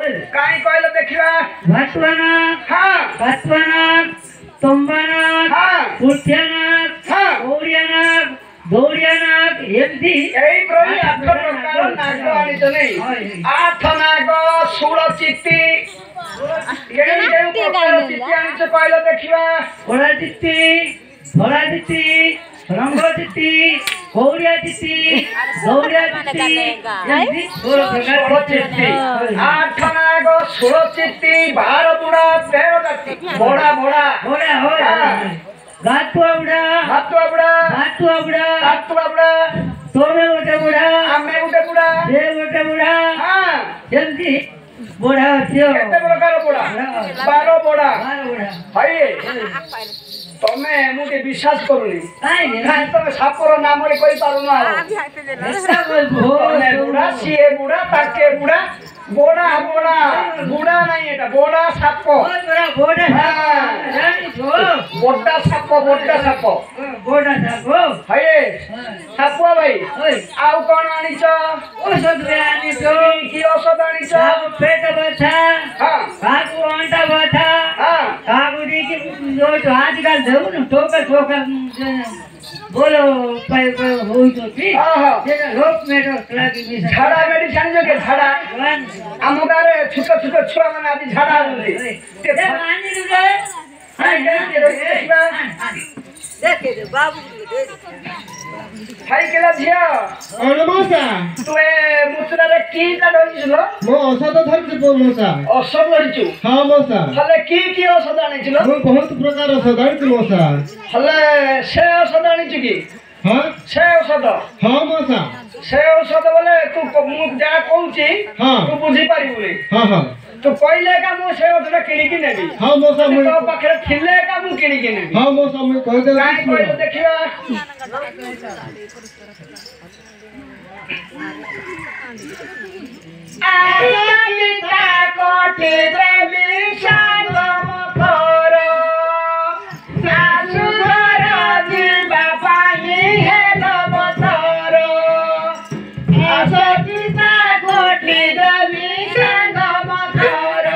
काई कहले देखिबा भटवनाथ हां भटवनाथ तंबानाथ हां पुथ्यानाथ हां गौरियानाथ गौरियानाथ एमती एई प्रभु आठ प्रकार नाग आनित नहीं आठ नाग षोल चित्ती एई देव प्रकार चित्ती आनित कहले देखिबा ओड़ा चित्ती भरा चित्ती रंगचित्ती गौरियाचित्ती गौरियाचित्ती एमती 16 प्रकार चित्ती आठ नाग षोल चित्ती 12 बुढ़ा 13 जाति बड़ा बड़ा ओड़ा ओड़ा गातुआ बुढ़ा हातुआ बुढ़ा गातुआ बुढ़ा हातुआ बुढ़ा तोमे गोटे बुढ़ा आमे गोटे बुढ़ा दे गोटे बुढ़ा हां एमती बुढ़ा थियो केते प्रकार बुढ़ा 12 बुढ़ा 12 बुढ़ा भाई तमे मुके विश्वास करूनी काई काई तमे सापर नाम रे कहि पारो ना ऐसा बोल भो तमे बुढ़ा सीए बुढ़ा ताके बुढ़ा बोड़ा बोड़ा बुढ़ा नहीं एटा बोड़ा साप बहुत बड़ा बोड़ा हां जानी छो बोड़ा साप बोड़ा साप हाय सापुआ भाई ओए आउ कोन आनिछ औषध रे आनी छो की औषध आनिछ सब पेट बथा हां काकू अंडा बथा हां काकू दी की जो तो आजकल देऊ न ठोकर बोलो पाई होई तो ठीक आहा जेना लोक मेडो लागी मिसा झाड़ा मेडिसिन जो के झाड़ा आम गारे छोट छोट छुआ माने आदि झाड़ा आउली ते मानी दु रे हां देखिबा देखे दे बाबू दे हाय केला झिया अनुमोसा तू ए मुसरा रे की ला डरिछलो मो औषध धरछि मोसा औषध लरिछु हां मोसा हले की औषध आनिछलो मो बहुत प्रकार औषध धरछि मोसा हले से औषध आनिछु की हां से औषध हां मोसा से औषध बोले तू मु जा कहूची हां तू बुझी पारिबुनी हां हां तू कहले का मु से औषध किनी की नेबी हां मोसा मु तो पाखरे थिले का मु किनी की नेबी हां मोसा मु कह दे काई कहले देखिबा आयिता कोठी देवी शांगम कर सासु घर जीवा पाई हेलो बतर आसकिता कोठी देवी शांगम कर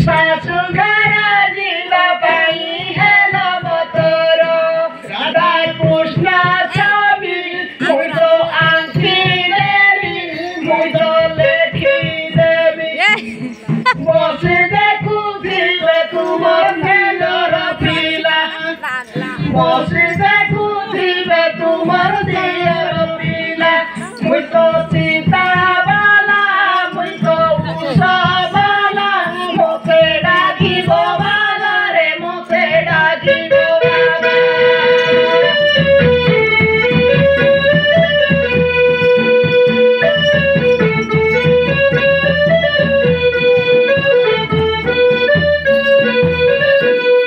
सासु घर जीवा पाई हेलो बतर राधा कृष्ण छवि मुझो आंखी देवी मुझो लेखी देवी बसी देखू दिले तुमर दिलर पिला बसी देखू दिले तुमर दिलर पिला मुई तो सीता बाला मुई तो उषा बाला मोते डाकी बाला रे मोते डाकी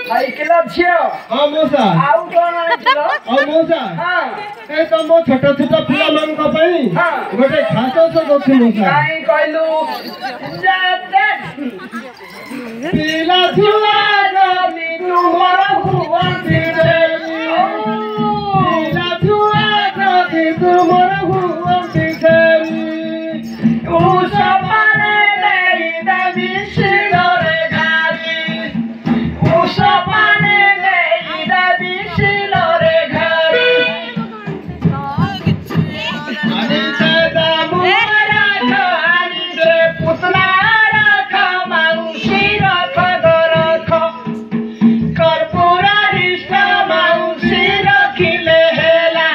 साइकिल छियो हां मोसा आउ कोन आनिछलो आ मोसा हां ए त मो छोट छोट पिला मान को पई हां गोटे खास औषध अछि मोसा काई कहलु जाते पिला छुआ जमी तुमर भुवन दिरे पिला छुआ जमी तुमर भुवन दिरे उषपाने देई देवी शिलरे घारी उषपाने देई देवी शिलरे घारी आनी से दामु आनी से पुतला रख माउसी रख रख कर्पूरा रिष्ट माउसी रखिले हेला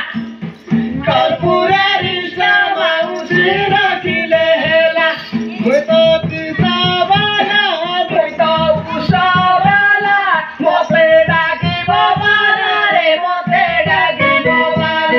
कर्पूरा रिष्ट माउसी रखिले हेला मुई तो तीसा बाला मुई तो उषावाला मोते डाकी बाला रे मोते डाकी बाला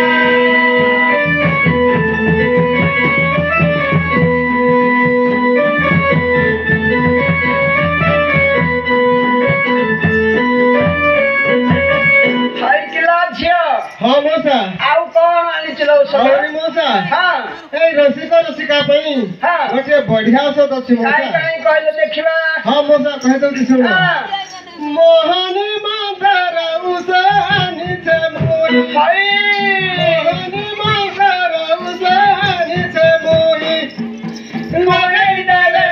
साइकिल झियो हां मोसा आउ कोन आनिछलो सब और मोसा हां ए रसिका पई हां गोटे बढ़िया औषध अछि काई मोसा काई कहले देखिबा हां मोसा कह दो कि सुनो हां मोहनी मांगरा उसानी छे मोई हाय मोहनी मांगरा उसानी छे मोई मोरे दले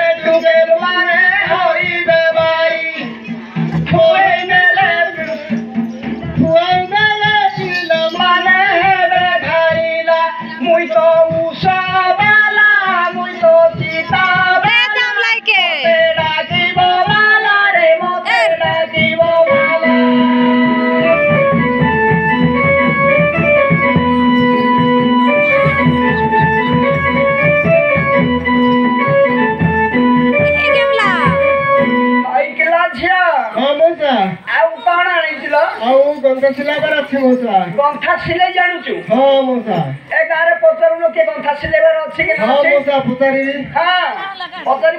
ଆଉ ଗନ୍ଧ ସିଲାଇବାର ଅଛି ମଉସା। ଗନ୍ଥା ସିଲେଇ ଜାଣୁଛୁ? ହଁ ମଉସା। ଏ ଗାଁରେ ପଚାରୁନ କିଏ ଗନ୍ଥା ସିଲେଇବାର ଅଛି କି ହଁ ମଉସା ପଚାରିବି। ହଁ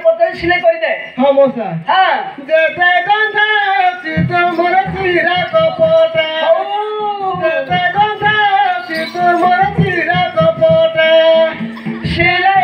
ପଚାରି ସିଲେଇ କରିଦେ। ହଁ ମଉସା। ହଁ ଯେତେ ଗନ୍ଧ ଅଛି ତୁମର ଚିରା କପଟା, ଯେତେ ଗନ୍ଧ ଅଛି ତୁମର ଚିରା କପଟା, ସିଲେଇ